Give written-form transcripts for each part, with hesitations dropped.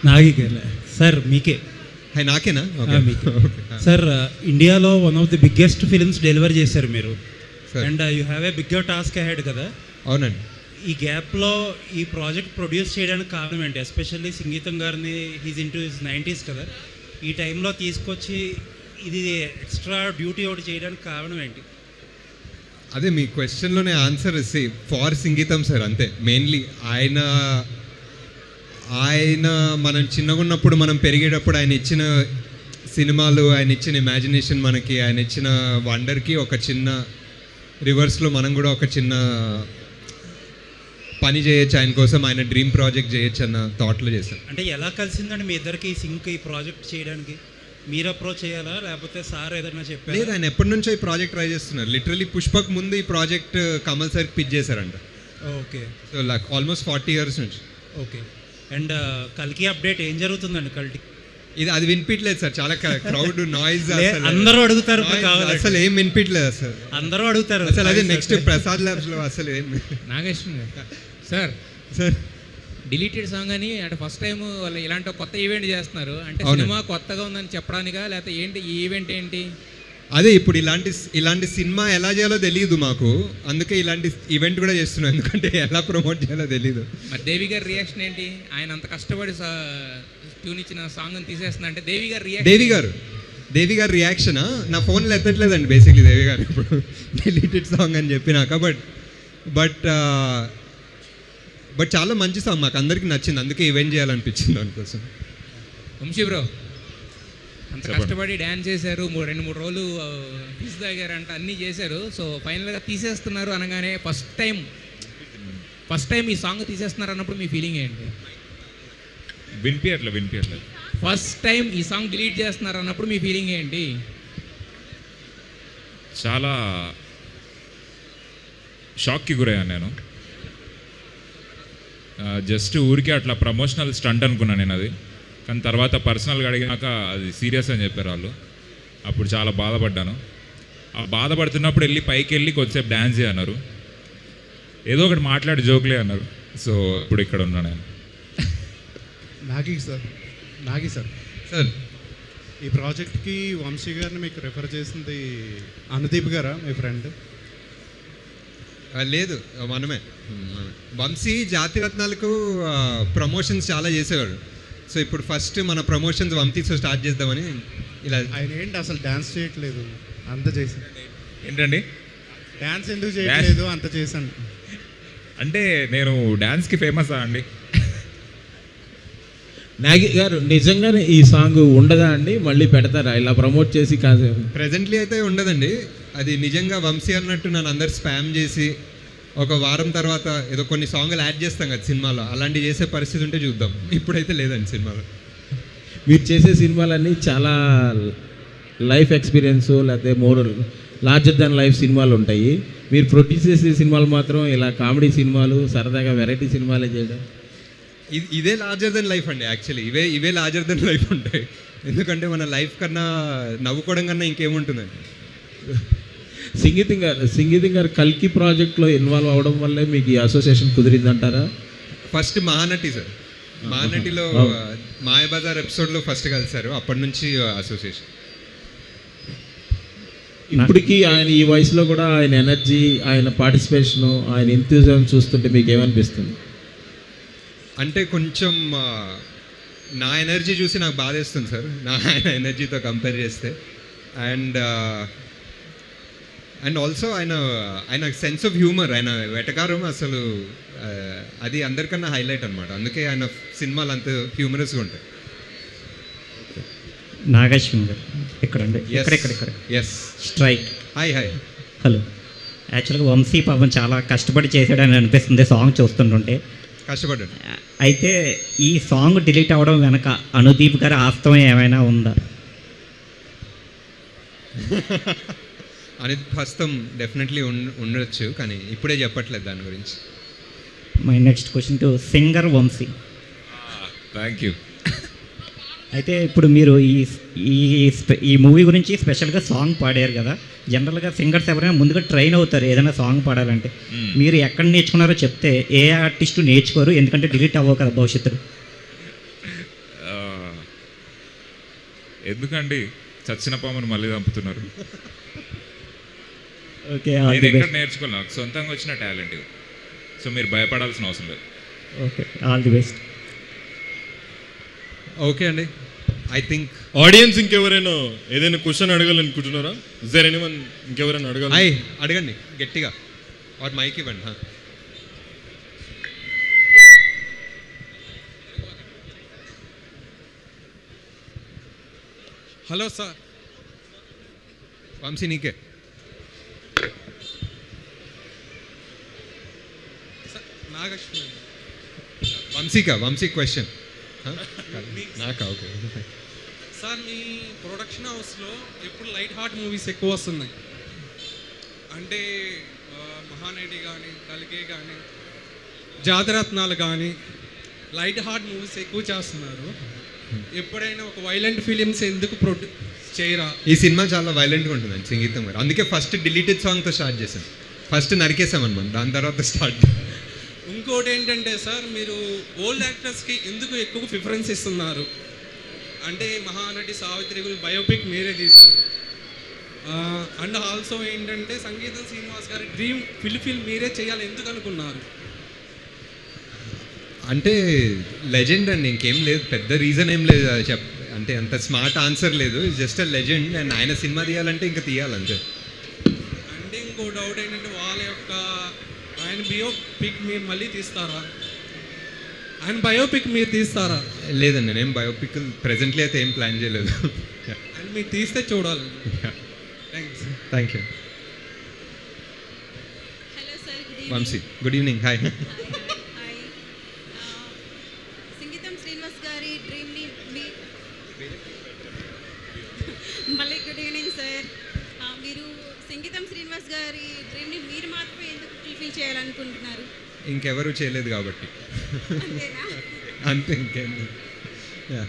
నాగికేలే sir మీకే. Hi నాకేనా? మీకే sir. ఇండియాలో one of the biggest films deliver చేశారు మీరు, and you have a bigger task ahead కదా. అవునండి. ఈ గ్యాప్లో ఈ ప్రాజెక్ట్ ప్రొడ్యూస్ చేయడానికి కారణం ఏంటి? ఎస్పెషల్లీ సంగీతం గారిని, హీజ్ ఇంటూ హిస్ 90s కదా, ఈ టైంలో తీసుకొచ్చి ఇది ఎక్స్ట్రా డ్యూటీ ఒకటి చేయడానికి కారణం ఏంటి? అదే మీ క్వశ్చన్లోనే ఆన్సర్ ఫార్ సంగీతం సార్, అంతే. మెయిన్లీ ఆయన మనం చిన్నగా ఉన్నప్పుడు, మనం పెరిగేటప్పుడు ఆయన ఇచ్చిన సినిమాలు, ఆయన ఇచ్చిన ఇమాజినేషన్ మనకి, ఆయన ఇచ్చిన వండర్కి ఒక చిన్న రివర్స్లో మనం కూడా ఒక చిన్న పని చేయొచ్చు ఆయన కోసం, ఆయన డ్రీమ్ ప్రాజెక్ట్ చేయొచ్చు అన్న థాట్లో చేశాను. అంటే ఎలా కలిసిందండి మీ ఇద్దరికి సింక్ ఈ ప్రాజెక్ట్ చేయడానికి? మీరు అప్రోచ్ చేయాలా లేకపోతే సార్ ఏదైనా చెప్పారు? లేదు, ఆయన ఎప్పటి నుంచో ఈ ప్రాజెక్ట్ ట్రై చేస్తున్నారు. లిటరలీ పుష్పక్ ముందు ఈ ప్రాజెక్ట్ కమల్ సార్ పిచ్ చేశారంట. Okay. So like almost 40 years నుంచి. ఓకే. అండ్ కల్కి అప్డేట్ ఏం జరుగుతుందండి? ఇది అది వినిపించలేదు సార్, చాలా క్రౌడ్ నాయిస్, అందరూ అడుగుతారు, అసలు ఏం వినిపించలేదు అసలు, అందరూ అడుగుతారు అసలు. అదే నెక్స్ట్ ప్రసాద్ ల్యాబ్స్లో అసలు ఏం. నాగేశ్వర సార్, డిలీటెడ్ సాంగ్ అని అంటే ఫస్ట్ టైం వాళ్ళు ఇలాంటి కొత్త ఈవెంట్ చేస్తున్నారు అంటే సినిమా కొత్తగా ఉందని చెప్పడానికా లేకపోతే ఏంటి ఈ ఈవెంట్ ఏంటి? అదే ఇప్పుడు ఇలాంటి సినిమా ఎలా చేయాలో తెలియదు మాకు, అందుకే ఇలాంటి ఈవెంట్ కూడా చేస్తున్నాం, ఎందుకంటే ఎలా ప్రమోట్ చేయాలో తెలియదు. మరి దేవి గారి రియాక్షన్ ఏంటి? ఆయన అంత కష్టపడి ట్యూన్ ఇచ్చిన సాంగ్ తీసేస్తున్నా అంటే దేవి గారి రియాక్షనా? నా ఫోన్లో ఎత్తట్లేదండి బేసిక్లీ దేవి గారు ఇప్పుడు డిలీటెడ్ సాంగ్ అని చెప్పినాక. బట్ చాలా మంచి సాంగ్, మాకు అందరికి నచ్చింది, అందుకే ఈవెంట్ చేయాలనిపించింది దానికోసం. వంశీ బ్రో అంత కష్టపడి డ్యాన్స్ చేశారు, 2-3 రోజులు ఫీజు తాగారంట, అన్నీ చేశారు. సో ఫైనల్గా తీసేస్తున్నారు అనగానే ఫస్ట్ టైం ఈ సాంగ్ తీసేస్తున్నారు అన్నప్పుడు మీ ఫీలింగ్ ఏంటి? వినిపించట్లేదు. ఫస్ట్ టైం ఈ సాంగ్ డిలీట్ చేస్తున్నారు అన్నప్పుడు మీ ఫీలింగ్ ఏంటి? చాలా షాక్కి గురయ్యాను నేను. జస్ట్ ఊరికే అట్లా ప్రమోషనల్ స్టంట్ అనుకున్నాను నేను అది, కానీ తర్వాత పర్సనల్గా అడిగినాక అది సీరియస్ అని చెప్పారు వాళ్ళు. అప్పుడు చాలా బాధపడ్డాను. ఆ బాధపడుతున్నప్పుడు పైకి వెళ్ళి కొద్దిసేపు డ్యాన్స్ చేయన్నారు, ఏదో ఒకటి మాట్లాడి జోక్లే అన్నారు. సో ఇప్పుడు ఇక్కడ ఉన్నా నేను. నాగి సార్ ఈ ప్రాజెక్ట్కి వంశీ గారిని మీకు రెఫర్ చేసింది అనుదీప్ గారా మీ ఫ్రెండ్? లేదు, మనమే. వంశీ జాతిరత్నాలకు ప్రమోషన్స్ చాలా చేసేవాడు. సో ఇప్పుడు ఫస్ట్ మన ప్రమోషన్స్ వంశీతో స్టార్ట్ చేద్దామని ఇలా. ఆయన ఏంటి అసలు డ్యాన్స్ చేయట్లేదు, అంత చేశాను. ఏంటండి డ్యాన్స్ ఎందుకు చేయట్లేదు? అంత చేశాను అంటే నేను డ్యాన్స్కి ఫేమసా అండి? నాగి గారు నిజంగానే ఈ సాంగ్ ఉండదా అండి? మళ్ళీ పెడతారా ఇలా ప్రమోట్ చేసి? కాదు, ప్రెజెంట్లీ అయితే ఉండదండి. అది నిజంగా వంశీ అన్నట్టు నన్ను అందరు స్పామ్ చేసి ఒక వారం తర్వాత ఏదో కొన్ని సాంగ్లు యాడ్ చేస్తాం కదా సినిమాలో, అలాంటివి చేసే పరిస్థితి ఉంటే చూద్దాం. ఇప్పుడైతే లేదండి సినిమాలో. మీరు చేసే సినిమాలన్నీ చాలా లైఫ్ ఎక్స్పీరియన్స్ లేకపోతే మోర్ లార్జర్ దాన్ లైఫ్ సినిమాలు ఉంటాయి. మీరు ప్రొడ్యూస్ చేసే సినిమాలు మాత్రం ఇలా కామెడీ సినిమాలు, సరదాగా వెరైటీ సినిమాలే చేయడం. ఇదే లార్జర్ దెన్ లైఫ్ అండి. యాక్చువల్లీ ఇవే లార్జర్ దెన్ లైఫ్ ఉంటాయి, ఎందుకంటే మన లైఫ్ కన్నా నవ్వుకోవడం కన్నా ఇంకేముంటుందండి. సంగీతం గారు కల్కి ప్రాజెక్ట్లో ఇన్వాల్వ్ అవ్వడం వల్లే మీకు ఈ అసోసియేషన్ కుదిరిందంటారా? ఫస్ట్ మహానటి సార్, మహానటిలో మాయబజార్ ఎపిసోడ్లో ఫస్ట్ కలిసారు, అప్పటి నుంచి అసోసియేషన్. ఇప్పటికీ ఆయన ఈ వయసులో కూడా ఆయన ఎనర్జీ, ఆయన పార్టిసిపేషను, ఆయన ఎంతూజియాజం చూస్తుంటే మీకు ఏమనిపిస్తుంది? అంటే కొంచెం నా ఎనర్జీ చూసి నాకు బాధేస్తుంది సార్, ఆయన ఎనర్జీతో కంపేర్ చేస్తే. అండ్ ఆల్సో ఆయన సెన్స్ ఆఫ్ హ్యూమర్, ఆయన వెటకారం అసలు అది అందరికన్నా హైలైట్ అనమాట. అందుకే ఆయన సినిమాలు అంత హ్యూమరస్గా ఉంటాయి. నాగేశ్వర గారు ఎక్కడండి? ఇక్కడ ఎస్ స్ట్రైక్. Hi hello. యాక్చువల్గా వంశీ పాపం చాలా కష్టపడి చేశాడని అనిపిస్తుంది సాంగ్ చూస్తుంటుంటే. కష్టపడ్డాడు. అయితే ఈ సాంగ్ డిలీట్ అవ్వడం వెనక అనుదీప్ గారి ఆస్తవం ఏమైనా ఉందా? అనేది హస్తం డెఫినెట్లీ ఉండొచ్చు, కానీ ఇప్పుడే చెప్పట్లేదు దాని గురించి. My next question to singer Vamsi. Thank you. అయితే ఇప్పుడు మీరు ఈ మూవీ గురించి స్పెషల్గా సాంగ్ పాడారు కదా. జనరల్గా సింగర్స్ ఎవరైనా ముందుగా ట్రైన్ అవుతారు ఏదైనా సాంగ్ పాడాలంటే. మీరు ఎక్కడ నేర్చుకున్నారో చెప్తే ఏ ఆర్టిస్టు నేర్చుకోరు, ఎందుకంటే డిలీట్ అవ్వవు కదా భవిష్యత్తులో. ఎందుకండి చచ్చిన పామును మళ్ళీ చంపుతున్నారు? ఓకే, నేను ఎక్కడ నేర్చుకోవాలి, నాకు సొంతంగా వచ్చిన టాలెంట్ ఇది. సో మీరు భయపడాల్సిన అవసరం లేదు. Okay, all the best. Okay అండి, ఐ థింక్ ఆడియన్స్ ఇంకెవరైనా ఏదైనా క్వశ్చన్ అడగాలనుకుంటున్నారా? ఇస్ దేర్ ఎనీవన్ ఇంకెవరైనా అడగాలి? అడగండి గట్టిగా, ఆర్ మైక్ ఇవ్వండి. Hello sir. వంశీ నీకే. నాగలక్ష్మి. వంశీ క్వశ్చన్ నాకా? ఓకే సార్, మీ ప్రొడక్షన్ హౌస్లో ఎప్పుడు లైట్ హార్ట్ మూవీస్ ఎక్కువ వస్తున్నాయి. అంటే మహానటి కానీ, కలిగే కానీ, జాతరత్నాలు కానీ లైట్ హార్ట్ మూవీస్ ఎక్కువ చేస్తున్నారు. ఎప్పుడైనా ఒక వైలెంట్ ఫిలిమ్స్ ఎందుకు చేయరా? ఈ సినిమా చాలా వైలెంట్గా ఉంటుందండి సంగీతం గారు, అందుకే ఫస్ట్ డిలీటెడ్ సాంగ్తో స్టార్ట్ చేశాం. ఫస్ట్ నరికేసామన్నమాట, దాని తర్వాత స్టార్ట్. ఇంకోటి ఏంటంటే సార్, మీరు ఓల్డ్ యాక్టర్స్కి ఎందుకు ఎక్కువ ప్రిఫరెన్స్ ఇస్తున్నారు? అంటే మహానటి సావిత్రి గురించి బయోపిక్ మీరే తీశారు. అండ్ ఆల్సో ఏంటంటే సంగీతం శ్రీనివాస్ గారి డ్రీమ్ ఫిల్మ్ మీరే చేయాలి ఎందుకు అనుకున్నారు? అంటే లెజెండ్ అండి, ఇంకేం లేదు, పెద్ద రీజన్ ఏం లేదు. అంటే అంత స్మార్ట్ ఆన్సర్ లేదు, జస్ట్ అ లెజెండ్. అండ్ ఆయన సినిమా తీయాలంటే ఇంకా తీయాలంతే. అంటే ఇంకో డౌట్ ఏంటంటే వాళ్ళ యొక్క ఆయన బయోపిక్ మీరు మళ్ళీ తీస్తారా? ఆయన బయోపిక్ మీరు తీస్తారా? లేదండి, నేను బయోపిక్ ప్రెజెంట్లీ అయితే ఏం ప్లాన్ చేయలేదు. అండ్ మీరు తీస్తే చూడాలి. Thank you. Hello sir, good evening. Vamsi, good evening. Hi. సంగీతం శ్రీనివాస్ గారి డ్రీమ్ని మళ్ళీ గుడ్ ఈవినింగ్ సార్. మీరు సంగీతం శ్రీనివాస్ గారి డ్రీమ్ని మీరు మాత్రమే ఎందుకు ఫుల్ఫిల్ చేయాలనుకుంటున్నారు? ఇంకెవరు చేయలేదు కాబట్టి. అంతేనా? అంతే, ఇంకేం.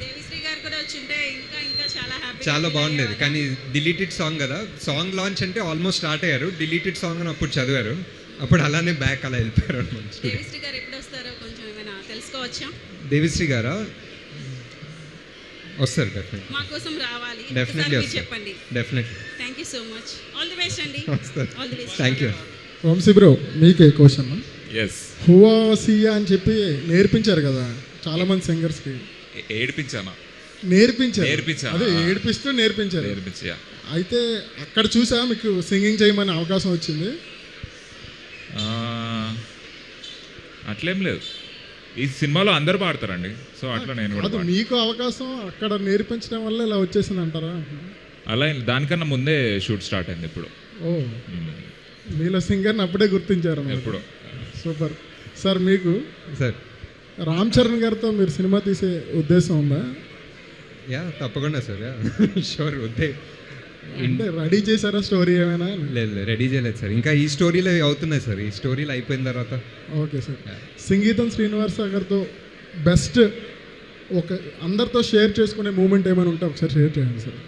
దేవిశ్రీ గారు కూడా వచ్చింటే ఇంకా ఇంకా చాలా హ్యాపీ. చాలా బాగుండేది, కానీ డిలీటెడ్ సాంగ్ కదా. సాంగ్ లాంచ్ అంటే ఆల్మోస్ట్ స్టార్ట్ అయ్యారు, డిలీటెడ్ సాంగ్ అని అప్పుడు చదివారు, అప్పుడు అలానే బ్యాక్ అలా వెళ్ళిపోయారు అనమాట. దేవిశ్రీ గారు ఎప్పుడు వస్తారో కొంచెం ఏమైనా తెలుసుకోవచ్చా? దేవిశ్రీ గారా? వస్తారు డెఫినెట్లీ. మా కోసం రావాలి, డెఫినెట్లీ మీరు వస్తారు, చెప్పండి. Definitely. Thank you so much. All the best అండి. All the best. Thank you. Vamshi bro, మీకే క్వశ్చన్. ఎస్. హువా సియా అని చెప్పి నేర్పించారు కదా చాలా మంది సింగర్స్కి. ఏడిపించానా? నేర్పించారు. అదే ఏడిపిస్తూ నేర్పించారు. అయితే అక్కడ చూసా మీకు సింగింగ్ చేయమని అవకాశం వచ్చింది? అట్లేం లేదు, ఈ సినిమాలో అందరు పాడతారండి, సో అట్లా నేను కూడా అది మీకు అవకాశం అక్కడ నేర్పించడం వల్ల ఇలా వచ్చేసింది అంటారా? అలా దానికన్నా ముందే షూట్ స్టార్ట్ అయింది ఇప్పుడు. ఓ, మీలో సింగర్ని అప్పుడే గుర్తించారు ఎప్పుడు. Super sir. మీకు సార్ రామ్ చరణ్ గారితో మీరు సినిమా తీసే ఉద్దేశం ఉందా? యా, తప్పకుండా సార్. Yeah, sure. అంటే రెడీ చేశారా స్టోరీ ఏమైనా? లేదు, రెడీ చేయలేదు సార్, ఇంకా ఈ స్టోరీలో అవుతున్నాయి సార్, ఈ స్టోరీలు అయిపోయిన తర్వాత. Okay sir. సంగీతం శ్రీనివాస్ గారితో బెస్ట్ ఒక అందరితో షేర్ చేసుకునే మూమెంట్ ఏమైనా ఉంటే ఒకసారి షేర్ చేయండి సార్.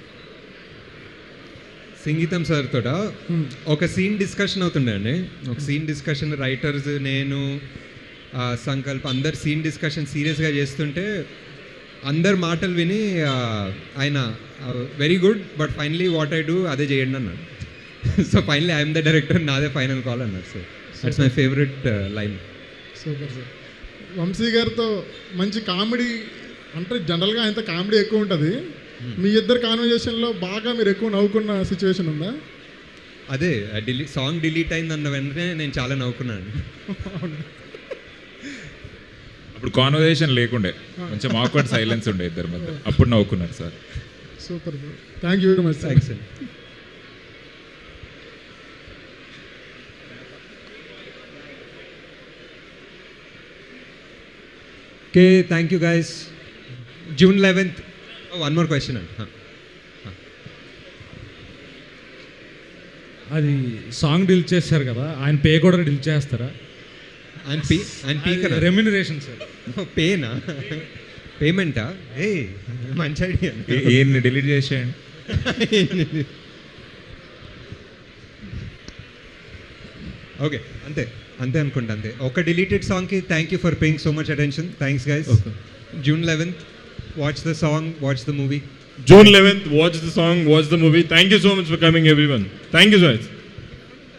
సంగీతం సార్ తోట ఒక సీన్ డిస్కషన్ అవుతుండే అండి, ఒక సీన్ డిస్కషన్, రైటర్స్, నేను, సంకల్ప్, అందరు సీన్ డిస్కషన్ సీరియస్గా చేస్తుంటే అందరు మాటలు విని ఆయన very good, but finally what I do అదే చేయండి అన్నాడు. So finally I'm the director, నాదే ఫైనల్ కాల్ అన్నారు. So that's my favourite line. Super sir. Vamsi గారితో మంచి కామెడీ, అంటే జనరల్గా ఆయనతో కామెడీ ఎక్కువ ఉంటుంది. మీ ఇద్దరు కాన్వర్జేషన్లో బాగా మీరు ఎక్కువ నవ్వుకున్న సిచ్యువేషన్ ఉందా? అదే సాంగ్ డిలీట్ అయిందన్న వెంటనే నేను చాలా నవ్వుకున్నాను. అప్పుడు కాన్వర్సేషన్ లేకుండే, కొంచెం ఆక్వర్డ్ సైలెన్స్ ఉండే ఇద్దరి మధ్య, అప్పుడు నవ్వుకున్నారు sir. Super bro, thank you very much. Thanks అండి. Okay, thank you guys. June 11th. One more question అండి. అది సాంగ్ డిలీట్ చేస్తారు కదా, ఆయన పే కూడా డిలీట్ చేస్తారా? ఆయన పీ కదా, రెమ్యునరేషన్ సార్. పేనా, పేమెంటా? ఏ మంచి ఐడియా. ఏంటి డిలీట్ చేసేయండి. ఓకే, అంతే అనుకుంటా, అంతే. ఒక డిలీటెడ్ సాంగ్కి thank you for paying so much attention. Thanks guys. June 11th, watch the song, watch the movie. June 11th, watch the song, watch the movie. Thank you so much for coming, everyone. Thank you so much.